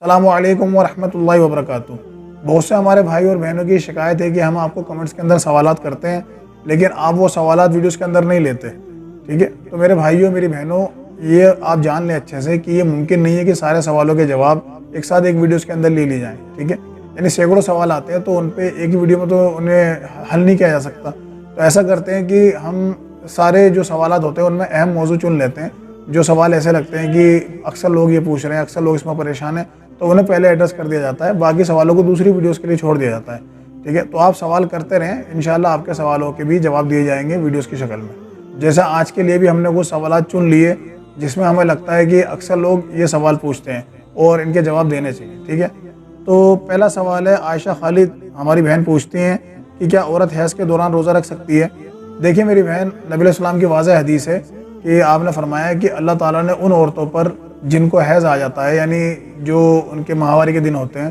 السلام علیکم ورحمۃ اللہ وبرکاتہ۔ بہت سے ہمارے بھائی اور بہنوں کی شکایت ہے کہ ہم آپ کو کمنٹس کے اندر سوالات کرتے ہیں لیکن آپ وہ سوالات ویڈیوز کے اندر نہیں لیتے، ٹھیک ہے؟ تو میرے بھائیوں میری بہنوں، یہ آپ جان لیں اچھے سے کہ یہ ممکن نہیں ہے کہ سارے سوالوں کے جواب ایک ساتھ ایک ویڈیوز کے اندر لے لی جائیں، ٹھیک ہے؟ یعنی سینکڑوں سوال آتے ہیں تو ان پہ ایک ہی ویڈیو میں تو انہیں حل نہیں کیا جا سکتا۔ تو ایسا کرتے ہیں کہ ہم سارے جو سوالات ہوتے ہیں ان میں اہم موضوع چن لیتے ہیں، جو سوال ایسے لگتے ہیں کہ اکثر لوگ یہ پوچھ رہے ہیں، اکثر لوگ اس میں پریشان ہیں، تو انہیں پہلے ایڈریس کر دیا جاتا ہے، باقی سوالوں کو دوسری ویڈیوز کے لیے چھوڑ دیا جاتا ہے، ٹھیک ہے؟ تو آپ سوال کرتے رہیں، انشاءاللہ آپ کے سوالوں کے بھی جواب دیے جائیں گے ویڈیوز کی شکل میں۔ جیسا آج کے لیے بھی ہم نے وہ سوالات چن لیے جس میں ہمیں لگتا ہے کہ اکثر لوگ یہ سوال پوچھتے ہیں اور ان کے جواب دینے چاہیے، ٹھیک ہے؟ تو پہلا سوال ہے، عائشہ خالد ہماری بہن پوچھتی ہیں کہ کیا عورت حیض کے دوران روزہ رکھ سکتی ہے؟ دیکھیں میری بہن، نبی علیہ السلام کی واضح حدیث ہے کہ آپ نے فرمایا کہ اللہ تعالیٰ نے ان عورتوں پر جن کو حیض آ جاتا ہے، یعنی جو ان کے ماہواری کے دن ہوتے ہیں،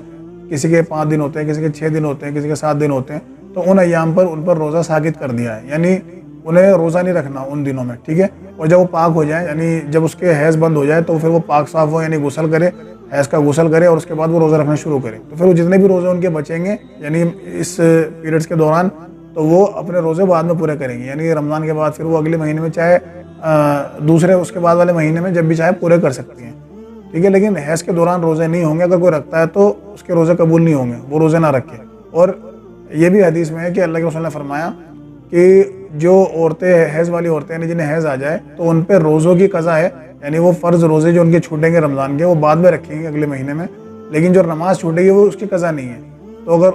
کسی کے 5 دن ہوتے ہیں، کسی کے 6 دن ہوتے ہیں، کسی کے 7 دن ہوتے ہیں، تو ان ایام پر ان پر روزہ ثابت کر دیا ہے، یعنی انہیں روزہ نہیں رکھنا ان دنوں میں، ٹھیک ہے؟ اور جب وہ پاک ہو جائیں، یعنی جب اس کے حیض بند ہو جائے تو پھر وہ پاک صاف ہو، یعنی غسل کرے، حیض کا غسل کرے اور اس کے بعد وہ روزہ رکھنا شروع کرے، تو پھر وہ جتنے بھی روزے ان کے بچیں گے یعنی اس پیریڈز کے دوران، تو وہ اپنے روزے بعد میں پورے کریں گے، یعنی رمضان کے بعد پھر وہ اگلے مہینے میں چاہے دوسرے اس کے بعد والے مہینے میں جب بھی چاہے پورے کر سکتی ہیں، ٹھیک ہے؟ لیکن حیض کے دوران روزے نہیں ہوں گے، اگر کوئی رکھتا ہے تو اس کے روزے قبول نہیں ہوں گے، وہ روزے نہ رکھے۔ اور یہ بھی حدیث میں ہے کہ اللہ کے رسول نے فرمایا کہ جو عورتیں حیض والی عورتیں ہیں جنہیں حیض آ جائے تو ان پہ روزوں کی قضا ہے، یعنی وہ فرض روزے جو ان کے چھوٹیں گے رمضان کے وہ بعد میں رکھیں گے اگلے مہینے میں، لیکن جو نماز چھوٹے گی وہ اس کی قضا نہیں ہے۔ تو اگر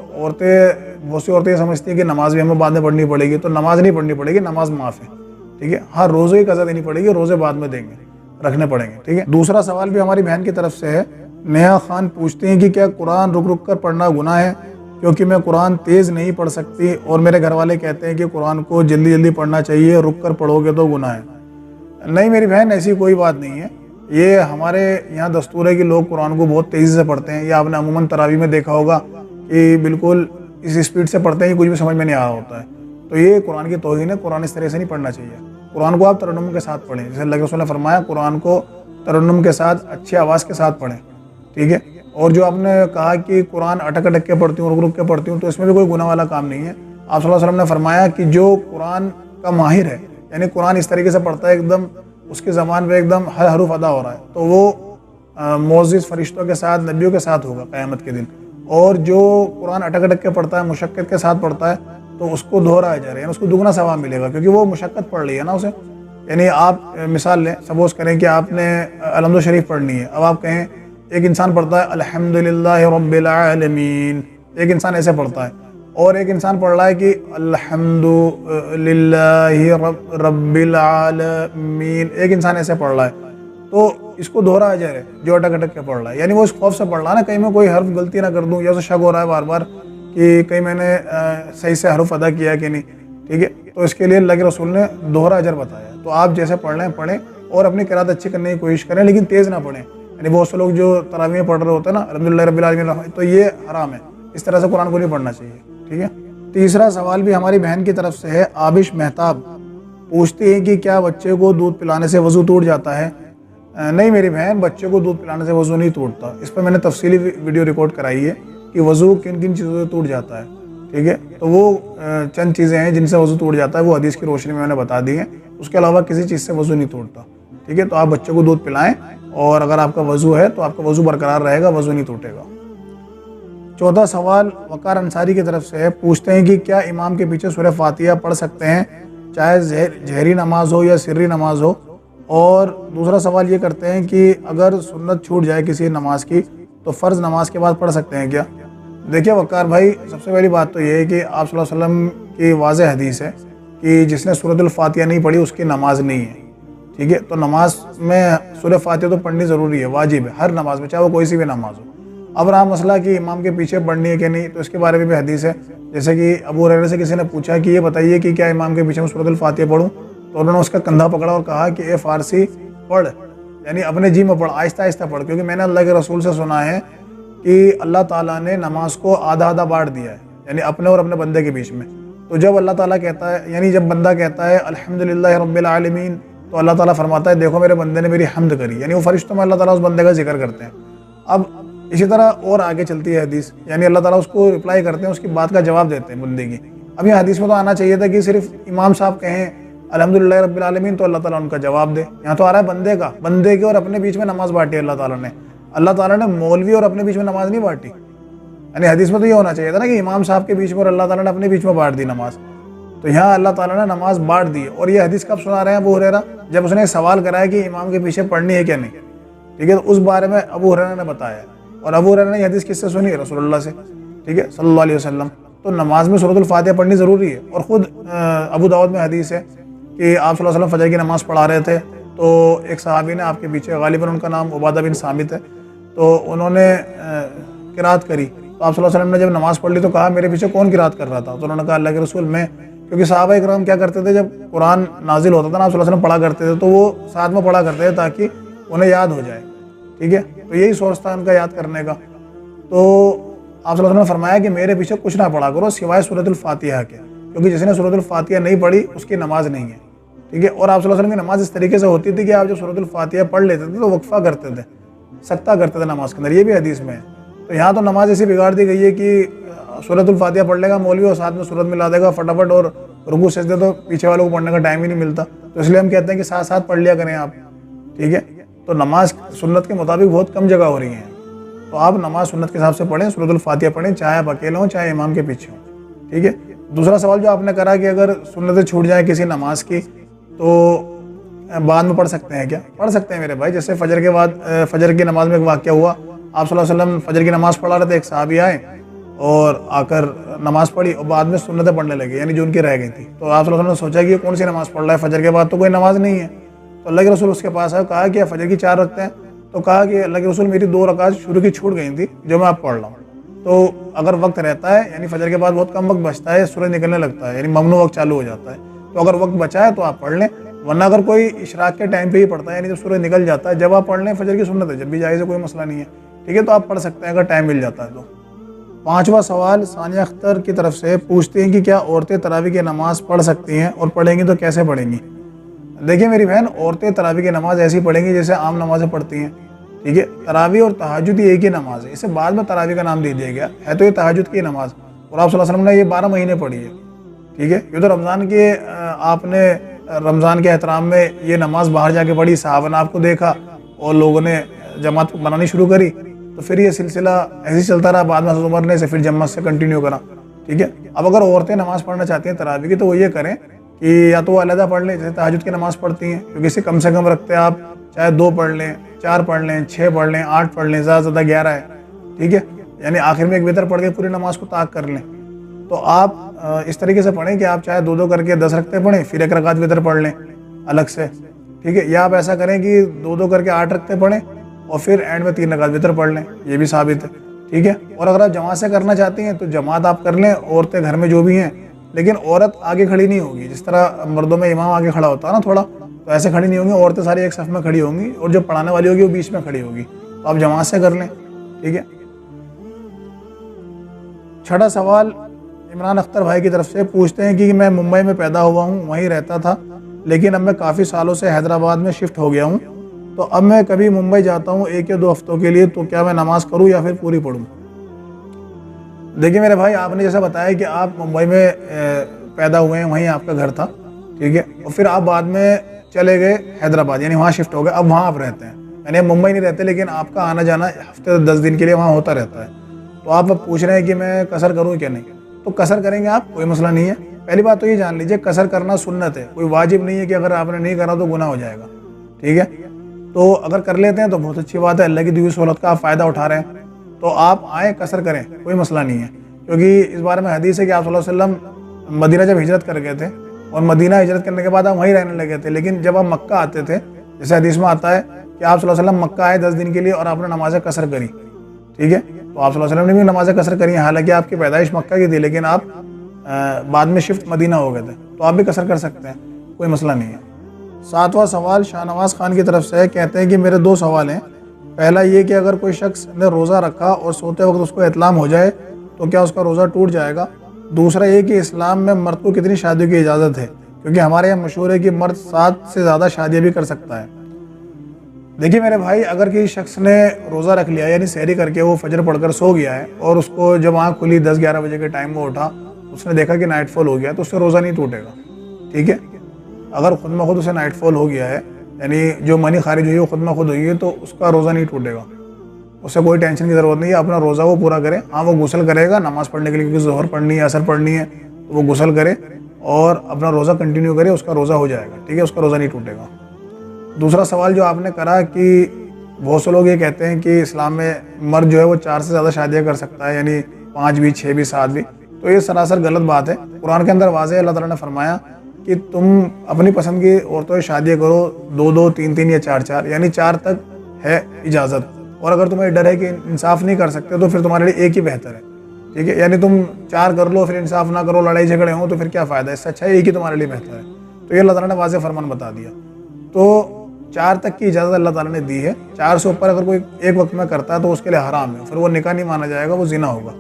بہت سی عورتیں یہ سمجھتی ہیں کہ نماز بھی ہمیں بعد میں پڑھنی پڑے گی، تو نماز نہیں پڑھنی پڑے گی، نماز معاف ہے، ٹھیک ہے؟ ہاں، روزے کی قضا دینی پڑے گی، روزے بعد میں دیں گے، رکھنے پڑیں گے، ٹھیک ہے؟ دوسرا سوال بھی ہماری بہن کی طرف سے ہے، نیہا خان پوچھتے ہیں کہ کیا قرآن رک رک کر پڑھنا گناہ ہے؟ کیونکہ میں قرآن تیز نہیں پڑھ سکتی اور میرے گھر والے کہتے ہیں کہ قرآن کو جلدی جلدی پڑھنا چاہیے، رک کر پڑھو گے تو گناہ ہے۔ نہیں میری بہن، ایسی کوئی بات نہیں ہے، یہ ہمارے یہاں دستور ہے کہ لوگ قرآن کو بہت تیزی سے پڑھتے ہیں، یہ آپ نے عموماً تراویح میں دیکھا ہوگا کہ بالکل اس اسپیڈ سے پڑھتے ہیں کہ کچھ بھی سمجھ میں نہیں آ رہا ہوتا ہے، تو یہ قرآن کی توہین ہے، قرآن اس طرح سے نہیں پڑھنا چاہیے۔ قرآن کو آپ ترنم کے ساتھ پڑھیں، جیسے اللہ کے رسول نے فرمایا قرآن کو ترنم کے ساتھ اچھی آواز کے ساتھ پڑھیں، ٹھیک ہے؟ اور جو آپ نے کہا کہ قرآن اٹک اٹک کے پڑھتی ہوں، رک رک کے پڑھتی ہوں، تو اس میں بھی کوئی گناہ والا کام نہیں ہے۔ آپ صلی اللہ علیہ وسلم نے فرمایا کہ جو قرآن کا ماہر ہے، یعنی قرآن اس طریقے سے پڑھتا ہے ایک دم اس کی زبان پہ ایک دم ہر حرف ادا ہو رہا ہے، تو وہ معزز فرشتوں کے ساتھ، نبیوں کے ساتھ ہوگا قیامت کے دن۔ اور جو قرآن اٹک اٹک کے پڑھتا ہے، مشقت کے ساتھ پڑھتا ہے، تو اس کو دوہرا اجر ہے، یعنی اس کو دگنا ثواب ملے گا، کیونکہ وہ مشقت پڑھ لی ہے نا اسے۔ یعنی آپ مثال لیں، سپوز کریں کہ آپ نے الحمد شریف پڑھنی ہے، اب آپ کہیں ایک انسان پڑھتا ہے الحمدللہ رب العالمین، ایک انسان ایسے پڑھتا ہے، اور ایک انسان پڑھ رہا ہے کہ الحمدللہ رب العالمین، ایک انسان ایسے پڑھ رہا ہے، تو اس کو دوہرا اجر ہے جو اٹک اٹک کے پڑھ رہا ہے، یعنی وہ اس خوف سے پڑھ رہا ہے نا کہیں میں کوئی حرف غلطی نہ کر دوں، یا اسے شک ہو رہا ہے بار بار کہ کہیں میں نے صحیح سے حرف ادا کیا کہ نہیں، ٹھیک ہے؟ تو اس کے لیے اللہ کے رسول نے دوہرا اجر بتایا ہے۔ تو آپ جیسے پڑھ رہے ہیں پڑھیں، اور اپنی قرات اچھی کرنے کی کوشش کریں، لیکن تیز نہ پڑھیں۔ یعنی بہت سے لوگ جو تراویح میں پڑھ رہے ہوتے ہیں نا الحمدللہ رب العالمین، تو یہ حرام ہے، اس طرح سے قرآن کو نہیں پڑھنا چاہیے، ٹھیک ہے؟ تیسرا سوال بھی ہماری بہن کی طرف سے ہے، آبش مہتاب پوچھتی ہیں کہ کیا بچے کو دودھ پلانے سے وضو ٹوٹ جاتا ہے؟ نہیں میری بہن، بچے کو دودھ پلانے سے وضو نہیں ٹوٹتا، اس پہ میں نے تفصیلی ویڈیو ریکارڈ کرائی ہے کہ وضو کن کن چیزوں سے ٹوٹ جاتا ہے، ٹھیک ہے؟ تو وہ چند چیزیں ہیں جن سے وضو ٹوٹ جاتا ہے، وہ حدیث کی روشنی میں نے بتا دی ہیں، اس کے علاوہ کسی چیز سے وضو نہیں ٹوٹتا، ٹھیک ہے؟ تو آپ بچے کو دودھ پلائیں، اور اگر آپ کا وضو ہے تو آپ کا وضو برقرار رہے گا، وضو نہیں ٹوٹے گا۔ چوتھا سوال وقار انصاری کی طرف سے ہے، پوچھتے ہیں کہ کیا امام کے پیچھے سورہ فاتحہ پڑھ سکتے ہیں چاہے جہری نماز ہو یا سری نماز ہو؟ اور دوسرا سوال یہ کرتے ہیں کہ اگر سنت چھوٹ جائے کسی نماز کی تو فرض نماز کے بعد پڑھ سکتے ہیں کیا؟ دیکھیے وقار بھائی، سب سے پہلی بات تو یہ ہے کہ آپ صلی اللہ علیہ وسلم کی واضح حدیث ہے کہ جس نے سورۃ الفاتحہ نہیں پڑھی اس کی نماز نہیں ہے، ٹھیک ہے؟ تو نماز میں سورہ فاتحہ تو پڑھنی ضروری ہے، واجب ہے ہر نماز میں، چاہے وہ کوئی سی بھی نماز ہو۔ اب رہا مسئلہ کہ امام کے پیچھے پڑھنی ہے کہ نہیں، تو اس کے بارے میں بھی حدیث ہے، جیسے کہ ابو ہریرہ سے کسی نے پوچھا کہ یہ بتائیے کہ کیا امام کے پیچھے میں سورۃ الفاتحہ پڑھوں؟ تو انہوں نے اس کا کندھا پکڑا اور کہا کہ اے فارسی پڑھ، یعنی اپنے جی میں پڑھ، آہستہ آہستہ پڑھ، کیونکہ میں نے اللہ کے رسول سے سنا ہے کہ اللہ تعالیٰ نے نماز کو آدھا آدھا بانٹ دیا ہے، یعنی اپنے اور اپنے بندے کے بیچ میں۔ تو جب اللہ تعالیٰ کہتا ہے، یعنی جب بندہ کہتا ہے الحمدللہ رب العالمین، تو اللہ تعالیٰ فرماتا ہے دیکھو میرے بندے نے میری حمد کری، یعنی وہ فرشتوں میں اللہ تعالیٰ اس بندے کا ذکر کرتے ہیں۔ اب اسی طرح اور آگے چلتی ہے حدیث، یعنی اللہ تعالیٰ اس کو رپلائی کرتے ہیں، اس کی بات کا جواب دیتے ہیں بندے کی۔ اب یہ حدیث میں تو آنا چاہیے تھا کہ صرف امام صاحب کہیں الحمدللہ رب العالمین تو اللہ تعالیٰ ان کا جواب دے، یہاں تو آ رہا ہے بندے کے اور اپنے بیچ میں نماز بانٹی اللہ تعالیٰ نے مولوی اور اپنے بیچ میں نماز نہیں بانٹی۔ یعنی حدیث میں تو یہ ہونا چاہیے تھا نا کہ امام صاحب کے بیچ میں اور اللہ تعالیٰ نے اپنے بیچ میں بانٹ دی نماز، تو یہاں اللہ تعالیٰ نے نماز بانٹ دی۔ اور یہ حدیث کب سنا رہے ہیں ابو ہریرہ؟ جب اس نے سوال کرایا کہ امام کے پیچھے پڑھنی ہے کیا نہیں، ٹھیک ہے، تو اس بارے میں ابو ہریرہ نے بتایا، اور ابو ہریرہ نے یہ حدیث کس سے سنی؟ رسول اللہ سے، ٹھیک ہے، صلی اللہ علیہ وسلم۔ تو نماز میں سورۃ الفاتحہ پڑھنی ضروری ہے، اور خود ابو داؤد میں حدیث ہے کہ آپ صلی اللہ علیہ وسلم فجر کی نماز پڑھا رہے تھے، تو ایک صحابی نے آپ کے پیچھے، غالباً ان کا نام عبادہ بن صامت ہے، تو انہوں نے قرات کری، تو آپ صلی اللہ علیہ وسلم نے جب نماز پڑھ لی تو کہا میرے پیچھے کون قرات کر رہا تھا؟ تو انہوں نے کہا اللہ کے رسول میں، کیونکہ صحابہ اکرام کیا کرتے تھے جب قرآن نازل ہوتا تھا نا آپ صلی اللہ علیہ وسلم پڑھا کرتے تھے تو وہ ساتھ میں پڑھا کرتے تھے تاکہ انہیں یاد ہو جائے، ٹھیک ہے، تو یہی سورس تھا ان کا یاد کرنے کا۔ تو آپ صلی اللہ علیہ وسلم نے فرمایا کہ میرے پیچھے کچھ نہ پڑھا کرو سوائے سورۃ الفاتحہ کے، کیونکہ جس نے سورۃ الفاتحہ نہیں پڑھی اس کی نماز نہیں ہے، ٹھیک ہے۔ اور آپ صلی اللہ علیہ وسلم کی نماز اس طریقے سے ہوتی تھی کہ آپ جب سورۃ الفاتحہ پڑھ لیتے تھے تو وقفہ کرتے تھے، سکتہ کرتے تھے نماز کے اندر، یہ بھی حدیث میں ہے۔ تو یہاں تو نماز ایسی بگاڑ دی گئی ہے کہ سورۃ الفاتحہ پڑھ لے گا مولوی اور ساتھ میں سورت ملا دے گا فٹافٹ، اور رکوع سجدے تو پیچھے والوں کو پڑھنے کا ٹائم ہی نہیں ملتا، تو اس لیے ہم کہتے ہیں کہ ساتھ ساتھ پڑھ لیا کریں آپ، ٹھیک ہے۔ تو نماز سنت کے مطابق بہت کم جگہ ہو رہی ہیں، تو آپ نماز سنت کے حساب سے پڑھیں، سورۃ الفاتحہ پڑھیں، چاہے آپ اکیلے ہوں چاہے امام کے پیچھے ہوں، ٹھیک ہے۔ دوسرا سوال جو آپ نے کرا کہ اگر سنتیں چھوٹ جائیں کسی نماز کی تو بعد میں پڑھ سکتے ہیں کیا؟ پڑھ سکتے ہیں میرے بھائی، جیسے فجر کے بعد فجر کی نماز میں ایک واقعہ ہوا، آپ صلی اللہ علیہ وسلم فجر کی نماز پڑھا رہے تھے، ایک صحابی آئے اور آ کر نماز پڑھی اور بعد میں سنتیں پڑھنے لگے، یعنی جو ان کی رہ گئی تھی، تو آپ صلی اللہ علیہ وسلم نے سوچا کہ یہ کون سی نماز پڑھ رہا ہے، فجر کے بعد تو کوئی نماز نہیں ہے، تو اللہ کے رسول اس کے پاس آئے، کہا کہ فجر کی 4 رکعتیں ہیں، تو کہا کہ اللہ کے رسول میری 2 رکعت شروع کی چھوٹ گئی تھی جو میں اب پڑھ رہا ہوں، تو اگر وقت رہتا ہے یعنی فجر کے بعد بہت کم وقت بچتا ہے، سورج نکلنے لگتا ہے، یعنی ممنوع وقت چالو ہو جاتا ہے، تو اگر وقت بچا ہے تو آپ پڑھ لیں، ورنہ اگر کوئی اشراق کے ٹائم پہ ہی پڑھتا ہے یعنی جب سورج نکل جاتا ہے جب آپ پڑھ لیں فجر کی سنت ہے، جب بھی جائز ہے، کوئی مسئلہ نہیں ہے، ٹھیک ہے، تو آپ پڑھ سکتے ہیں اگر ٹائم مل جاتا ہے تو۔ 5واں سوال ثانیہ اختر کی طرف سے پوچھتے ہیں کہ کیا عورتیں تراویح کی نماز پڑھ سکتی ہیں، اور پڑھیں گی تو کیسے پڑھیں گی؟ دیکھیں میری بہن، عورتیں تراویح کی نماز ایسی پڑھیں گی جیسے عام نمازیں پڑھتی ہیں، ٹھیک ہے۔ تراویح اور تہجد یہ ایک ہی نماز ہے، اسے بعد میں تراویح کا نام دے دیا گیا ہے، تو یہ تہجد کی نماز، اور آپ صلی اللہ علیہ وسلم نے یہ 12 مہینے پڑھی ہے، ٹھیک ہے۔ یہ تو رمضان کے آپ نے رمضان کے احترام میں یہ نماز باہر جا کے پڑھی، صحابہ نے آپ کو دیکھا اور لوگوں نے جماعت بنانی شروع کری، تو پھر یہ سلسلہ ایسے ہی چلتا رہا، بعد میں حضرت عمر نے اسے پھر جماعت سے کنٹینیو کرا، ٹھیک ہے۔ اب اگر عورتیں نماز پڑھنا چاہتی ہیں تراویح کی تو وہ یہ کریں کہ یا تو وہ علیحدہ پڑھ لیں جیسے تہجد کی نماز پڑھتی ہیں، کیونکہ اسے کم سے کم رکھتے ہیں آپ، چاہے 2 پڑھ لیں، 4 پڑھ لیں، 6 پڑھ لیں، 8 پڑھ لیں، زیادہ سے زیادہ 11 ہے، ٹھیک ہے، یعنی آخر میں ایک وتر پڑھ کے پوری نماز کو طاق کر لیں۔ تو آپ اس طریقے سے پڑھیں کہ آپ چاہے 2 کر کے 10 رکعتیں پڑھیں، پھر 1 رکعت وتر پڑھ لیں الگ سے، ٹھیک ہے، یا آپ ایسا کریں کہ 2 کر کے 8 رکعتیں پڑھیں اور پھر اینڈ میں 3 رکعت وتر پڑھ لیں، یہ بھی ثابت ہے، ٹھیک ہے۔ اور اگر آپ جماعت سے کرنا چاہتی ہیں تو جماعت آپ کر لیں، عورتیں گھر میں جو بھی ہیں، لیکن عورت آگے کھڑی نہیں ہوگی، جس طرح مردوں میں امام آگے کھڑا ہوتا ہے نا تھوڑا، تو ایسے کھڑی نہیں ہوں گی، عورتیں ساری ایک صف میں کھڑی ہوں گی، اور جو پڑھانے والی ہوگی وہ بیچ میں کھڑی ہوگی، تو آپ جماعت سے کر لیں، ٹھیک ہے۔ 6واں سوال عمران اختر بھائی کی طرف سے پوچھتے ہیں کہ میں ممبئی میں پیدا ہوا ہوں، وہیں رہتا تھا، لیکن اب میں کافی سالوں سے حیدرآباد میں شفٹ ہو گیا ہوں، تو اب میں کبھی ممبئی جاتا ہوں 1 یا 2 ہفتوں کے لیے، تو کیا میں نماز کروں یا پھر پوری پڑھوں؟ دیکھیں میرے بھائی، آپ نے جیسا بتایا کہ آپ ممبئی میں پیدا ہوئے ہیں، وہیں آپ کا گھر تھا، ٹھیک ہے، اور پھر آپ بعد میں چلے گئے حیدرآباد، یعنی وہاں شفٹ ہو گئے، اب وہاں آپ رہتے ہیں، یعنی آپ ممبئی نہیں رہتے لیکن آپ کا آنا جانا ہفتے 10 دن کے لیے وہاں ہوتا رہتا ہے، تو آپ اب پوچھ رہے ہیں کہ میں قصر کروں کیا نہیں، تو قصر کریں گے آپ، کوئی مسئلہ نہیں ہے۔ پہلی بات تو یہ جان لیجئے قصر کرنا سنت ہے، کوئی واجب نہیں ہے کہ اگر آپ نے نہیں کرا تو گناہ ہو جائے گا، ٹھیک ہے۔ تو اگر کر لیتے ہیں تو بہت اچھی بات ہے، اللہ کی دی ہوئی سہولت کا آپ فائدہ اٹھا رہے ہیں، تو آپ آئیں قصر کریں، کوئی مسئلہ نہیں ہے، کیونکہ اس بارے میں حدیث ہے کہ آپ صلی اللہ علیہ وسلم مدینہ جب ہجرت کر گئے تھے، اور مدینہ ہجرت کرنے کے بعد آپ وہیں رہنے لگے تھے، لیکن جب آپ مکہ آتے تھے، جیسے حدیث میں آتا ہے کہ آپ صلی اللہ علیہ وسلم مکہ آئے 10 دن کے لیے اور آپ نے نماز قصر کری، ٹھیک ہے، تو آپ صلی اللہ علیہ وسلم نے بھی نماز قصر کری، حالانکہ آپ کی پیدائش مکہ کی تھی، لیکن آپ بعد میں شفٹ مدینہ ہو گئے تھے، تو آپ بھی قصر کر سکتے ہیں، کوئی مسئلہ نہیں ہے۔ 7واں سوال شاہ نواز خان کی طرف سے کہتے ہیں کہ میرے 2 سوال ہیں، پہلا یہ کہ اگر کوئی شخص نے روزہ رکھا اور سوتے وقت اس کو احتلام ہو جائے تو کیا اس کا روزہ ٹوٹ جائے گا؟ دوسرا یہ کہ اسلام میں مرد کو کتنی شادیوں کی اجازت ہے، کیونکہ ہمارے یہاں مشہور ہے کہ مرد 7 سے زیادہ شادیاں بھی کر سکتا ہے۔ دیکھیے میرے بھائی، اگر کسی شخص نے روزہ رکھ لیا یعنی سحری کر کے وہ فجر پڑھ کر سو گیا ہے اور اس کو جب آنکھ کھلی 10-11 بجے کے ٹائم میں اٹھا، اس نے دیکھا کہ نائٹ فال ہو گیا، تو اس سے روزہ نہیں ٹوٹے گا، ٹھیک ہے؟ اگر خود بخود اسے نائٹ فال ہو گیا ہے، یعنی جو منی خارج ہوئی ہے وہ خود بخود ہوئی ہے، تو اس کا روزہ نہیں ٹوٹے گا، اس سے کوئی ٹینشن کی ضرورت نہیں ہے، اپنا روزہ وہ پورا کرے۔ ہاں وہ غسل کرے گا نماز پڑھنے کے لیے، کیونکہ ظہر پڑھنی ہے، عصر پڑھنی ہے، تو وہ غسل کرے اور اپنا روزہ کنٹینیو کرے، اس کا روزہ ہو جائے گا، ٹھیک ہے؟ اس کا روزہ نہیں ٹوٹے گا۔ دوسرا سوال جو آپ نے کرا کہ بہت سے لوگ یہ کہتے ہیں کہ اسلام میں مرد جو ہے وہ 4 سے زیادہ شادیاں کر سکتا ہے، یعنی 5 بھی، 6 بھی، 7 بھی، تو یہ سراسر غلط بات ہے۔ قرآن کے اندر واضح اللہ تعالیٰ نے فرمایا کہ تم اپنی پسند کی عورتوں سے شادیاں کرو، 2-2، 3-3 یا 4-4، یعنی 4 تک ہے اجازت۔ اور اگر تمہیں ڈر ہے کہ انصاف نہیں کر سکتے تو پھر تمہارے لیے ایک ہی بہتر ہے، ٹھیک ہے؟ یعنی تم 4 کر لو پھر انصاف نہ کرو، لڑائی جھگڑے ہوں، تو پھر کیا فائدہ ہے؟ اس سے اچھا ہے ایک ہی تمہارے لیے بہتر ہے۔ تو یہ اللہ تعالیٰ نے واضح فرمان بتا دیا۔ تو 4 تک کی اجازت اللہ تعالیٰ نے دی ہے۔ 4 سے اوپر اگر کوئی ایک وقت میں کرتا ہے تو اس کے لیے حرام ہے، پھر وہ نکاح نہیں مانا جائے گا، وہ زنا ہوگا،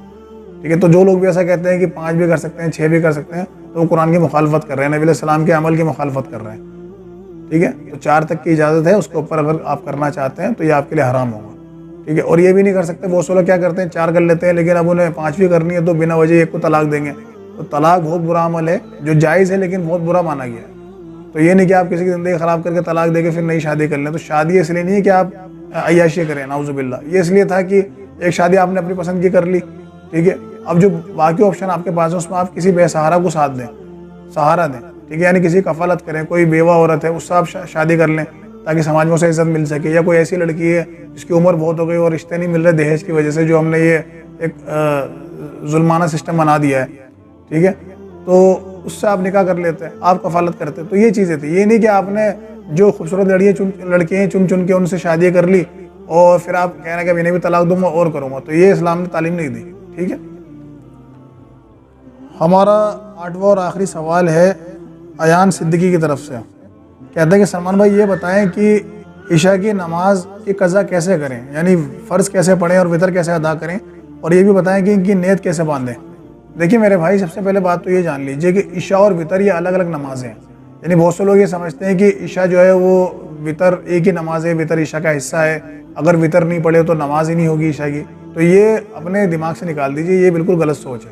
ٹھیک ہے؟ تو جو لوگ بھی ایسا کہتے ہیں کہ 5 بھی کر سکتے ہیں، 6 بھی کر سکتے ہیں، تو وہ قرآن کی مخالفت کر رہے ہیں، نبی علیہ السلام کے عمل کی مخالفت کر رہے ہیں، ٹھیک ہے؟ تو 4 تک کی اجازت ہے، اس کے اوپر اگر آپ کرنا چاہتے ہیں تو یہ آپ کے لیے حرام ہوگا، ٹھیک ہے؟ اور یہ بھی نہیں کر سکتے، بہت سے لوگ کیا کرتے ہیں 4 کر لیتے ہیں لیکن اب انہیں 5 بھی کرنی ہے تو بنا وجہ ایک کو طلاق دیں گے، تو طلاق بہت برا عمل ہے، جو جائز ہے لیکن بہت برا مانا گیا ہے۔ تو یہ نہیں کہ آپ کسی کی زندگی خراب کر کے طلاق دے کے پھر نئی شادی کر لیں، تو شادی اس لیے نہیں ہے کہ آپ عیاشی کریں، نعوذ باللہ، یہ اس لیے تھا کہ ایک شادی آپ نے اپنی پسند کی کر لی، ٹھیک ہے؟ اب جو باقی آپشن آپ کے پاس ہے اس میں آپ کسی بے سہارا کو ساتھ دیں، سہارا دیں، ٹھیک ہے؟ یعنی کسی کفالت کریں، کوئی بیوہ عورت ہے اس سے آپ شادی کر لیں تاکہ سماج میں اسے عزت مل سکے، یا کوئی ایسی لڑکی ہے جس کی عمر بہت ہو گئی اور رشتے نہیں مل رہے دہیج کی وجہ سے، جو ہم نے یہ ایک ظلمانہ سسٹم بنا دیا ہے، ٹھیک ہے؟ تو اس سے آپ نکاح کر لیتے ہیں، آپ کفالت کرتے ہیں۔ تو یہ چیزیں تھی، یہ نہیں کہ آپ نے جو خوبصورت لڑکیاں چن کے ان سے شادی کر لی اور پھر آپ کہہ رہے ہیں کہ انہیں بھی طلاق دوں گا اور کروں گا، تو یہ اسلام نے تعلیم نہیں دی، ٹھیک ہے؟ ہمارا 8واں اور آخری سوال ہے ایان صدیقی کی طرف سے، کہتے ہیں کہ سلمان بھائی یہ بتائیں کہ عشاء کی نماز کی قضا کیسے کریں، یعنی فرض کیسے پڑھیں اور وتر کیسے ادا کریں، اور یہ بھی بتائیں کہ ان کی نیت کیسے باندھیں۔ دیکھیے میرے بھائی، سب سے پہلے بات تو یہ جان لیجئے کہ عشاء اور وتر یہ الگ الگ نمازیں ہیں، یعنی بہت سے لوگ یہ سمجھتے ہیں کہ عشاء جو ہے وہ وتر ایک ہی نماز ہے، وتر عشاء کا حصہ ہے، اگر وتر نہیں پڑھے تو نماز ہی نہیں ہوگی عشاء کی، تو یہ اپنے دماغ سے نکال دیجئے، یہ بالکل غلط سوچ ہے،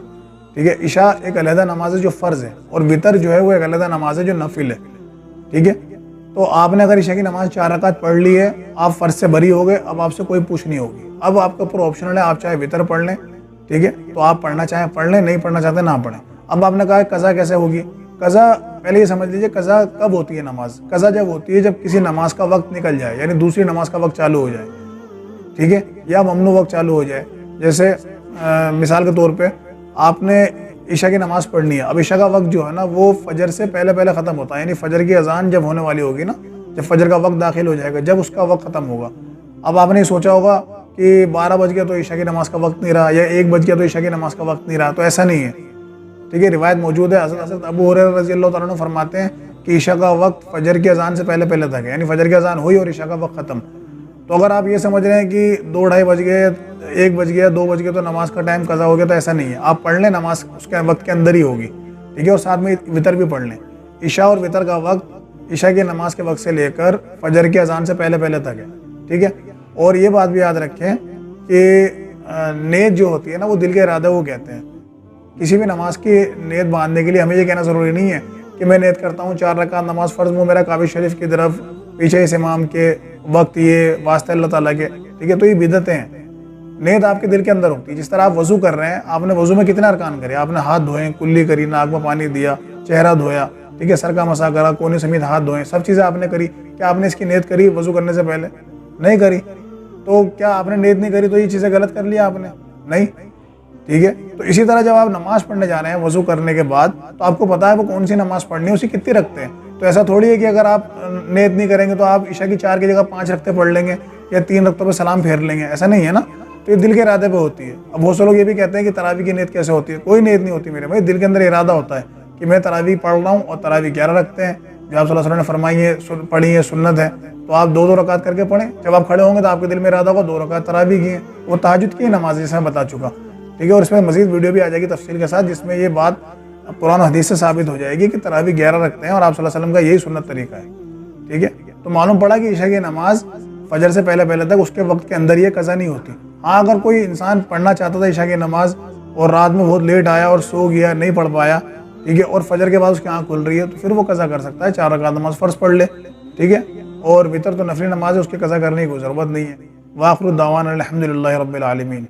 ٹھیک ہے؟ عشاء ایک علیحدہ نماز ہے جو فرض ہے، اور وتر جو ہے وہ ایک علیحدہ نماز ہے جو نفل ہے، ٹھیک ہے؟ تو آپ نے اگر عشاء کی نماز 4 رکعت پڑھ لی ہے، آپ فرض سے بری ہو گئے، اب آپ سے کوئی پوچھ نہیں ہوگی، اب آپ کا اوپر آپشنل ہے، آپ چاہے وتر پڑھ لیں، ٹھیک ہے؟ تو آپ پڑھنا چاہیں پڑھ لیں، نہیں پڑھنا چاہتے نہ پڑھیں۔ اب آپ نے کہا قضا کیسے ہوگی؟ قضا پہلے یہ سمجھ لیجئے، قضا کب ہوتی ہے نماز؟ قضا جب ہوتی ہے جب کسی نماز کا وقت نکل جائے، یعنی دوسری نماز کا وقت چالو ہو جائے، ٹھیک ہے؟ یا ممنوع وقت چالو ہو جائے۔ جیسے مثال کے طور پہ آپ نے عشاء کی نماز پڑھنی ہے، اب عشاء کا وقت جو ہے نا وہ فجر سے پہلے ختم ہوتا ہے، یعنی فجر کی اذان جب ہونے والی ہوگی نا، جب فجر کا وقت داخل ہو جائے گا، جب اس کا وقت ختم ہوگا۔ اب آپ نے سوچا ہوگا کہ 12 بج گیا تو عشاء کی نماز کا وقت نہیں رہا، یا 1 بج گیا تو عشاء کی نماز کا وقت نہیں رہا، تو ایسا نہیں ہے، ٹھیک ہے؟ روایت موجود ہے، حضرت ابو ہریرہ رضی اللہ تعالیٰ عنہ فرماتے ہیں کہ عشاء کا وقت فجر کی اذان سے پہلے تک ہے، یعنی فجر کی اذان ہوئی اور عشاء کا وقت ختم۔ تو اگر آپ یہ سمجھ رہے ہیں کہ 2-2:30 بج گئے، 1 بج گیا، 2 بج گئے تو نماز کا ٹائم قضا ہو گیا، تو ایسا نہیں ہے، آپ پڑھ لیں، نماز اس کے وقت کے اندر ہی ہوگی، ٹھیک ہے؟ اور ساتھ میں وتر بھی پڑھ لیں۔ عشاء اور وتر کا وقت عشاء کی نماز کے وقت سے لے کر فجر کی اذان سے پہلے تک ہے، ٹھیک ہے؟ اور یہ بات بھی یاد رکھیں کہ نیت جو ہوتی ہے نا وہ دل کے ارادہ وہ کہتے ہیں۔ کسی بھی نماز کی نیت باندھنے کے لیے ہمیں یہ کہنا ضروری نہیں ہے کہ میں نیت کرتا ہوں 4 رکعت نماز فرض میں میرا کعبہ شریف کی طرف، پیچھے اس امام کے، وقت یہ، واسطہ اللہ تعالیٰ کے، ٹھیک ہے؟ تو یہ بدعتیں ہیں۔ نیت آپ کے دل کے اندر ہوتی ہے، جس طرح آپ وضو کر رہے ہیں، آپ نے وضو میں کتنے ارکان کرے، آپ نے ہاتھ دھوئے، کلی کری، ناک میں پانی دیا، چہرہ دھویا، ٹھیک ہے؟ سر کا مسح کرا، کونے سمیت ہاتھ دھوئے، سب چیزیں آپ نے کری، کیا آپ نے اس کی نیت کری وضو کرنے سے پہلے؟ نہیں کری۔ تو کیا آپ نے نیت نہیں کری تو یہ چیزیں غلط کر لیا آپ نے؟ نہیں، ٹھیک ہے؟ تو اسی طرح جب آپ نماز پڑھنے جا رہے ہیں وضو کرنے کے بعد، تو آپ کو پتہ ہے وہ کون سی نماز پڑھنی ہے، اسی کتنی رکھتے ہیں، تو ایسا تھوڑی ہے کہ اگر آپ نیت نہیں کریں گے تو آپ عشاء کی 4 کی جگہ 5 رکعتیں پڑھ لیں گے یا 3 رکعتوں پہ سلام پھیر لیں گے، ایسا نہیں ہے نا، تو یہ دل کے ارادے پہ ہوتی ہے۔ اب بہت سے لوگ یہ بھی کہتے ہیں کہ تراویح کی نیت کیسے ہوتی ہے، کوئی نیت نہیں ہوتی میرے بھائی، دل کے اندر ارادہ ہوتا ہے کہ میں تراویح پڑھ رہا ہوں، اور تراویح 11 رکھتے ہیں جو آپ صلی اللہ علیہ وسلم نے فرمائی ہے، پڑھی ہے، سنت ہے، تو آپ 2 رکعت کر کے پڑھیں، جب آپ کھڑے ہوں گے تو آپ کے دل میں ارادہ ہوگا 2 رکعت تراویح کی ہیں، وہ تہجد کی نماز جیسے میں بتا چکا، ٹھیک ہے؟ اور اس میں مزید ویڈیو بھی آ جائے گی تفصیل کے ساتھ، جس میں یہ بات قرآن و حدیث سے ثابت ہو جائے گی کہ تراویح 11 رکھتے ہیں اور آپ صلی اللہ علیہ وسلم کا یہی سنت طریقہ ہے، ٹھیک ہے؟ تو معلوم پڑا کہ عشاء کی نماز فجر سے پہلے پہلے تک اس کے وقت کے اندر یہ قضا نہیں ہوتی۔ ہاں اگر کوئی انسان پڑھنا چاہتا تھا عشاء کی نماز اور رات میں بہت لیٹ آیا اور سو گیا، نہیں پڑھ پایا، ٹھیک ہے، اور فجر کے بعد اس کی آنکھ کھل رہی ہے، تو پھر وہ قضا کر سکتا ہے، 4 رکعت نماز فرض پڑھ لے، ٹھیک ہے، اور وتر تو نفلی نماز ہے، اس کی قضا کرنے کی کوئی ضرورت نہیں ہے۔ وآخر الدعوانا الحمد للہ رب العالمین۔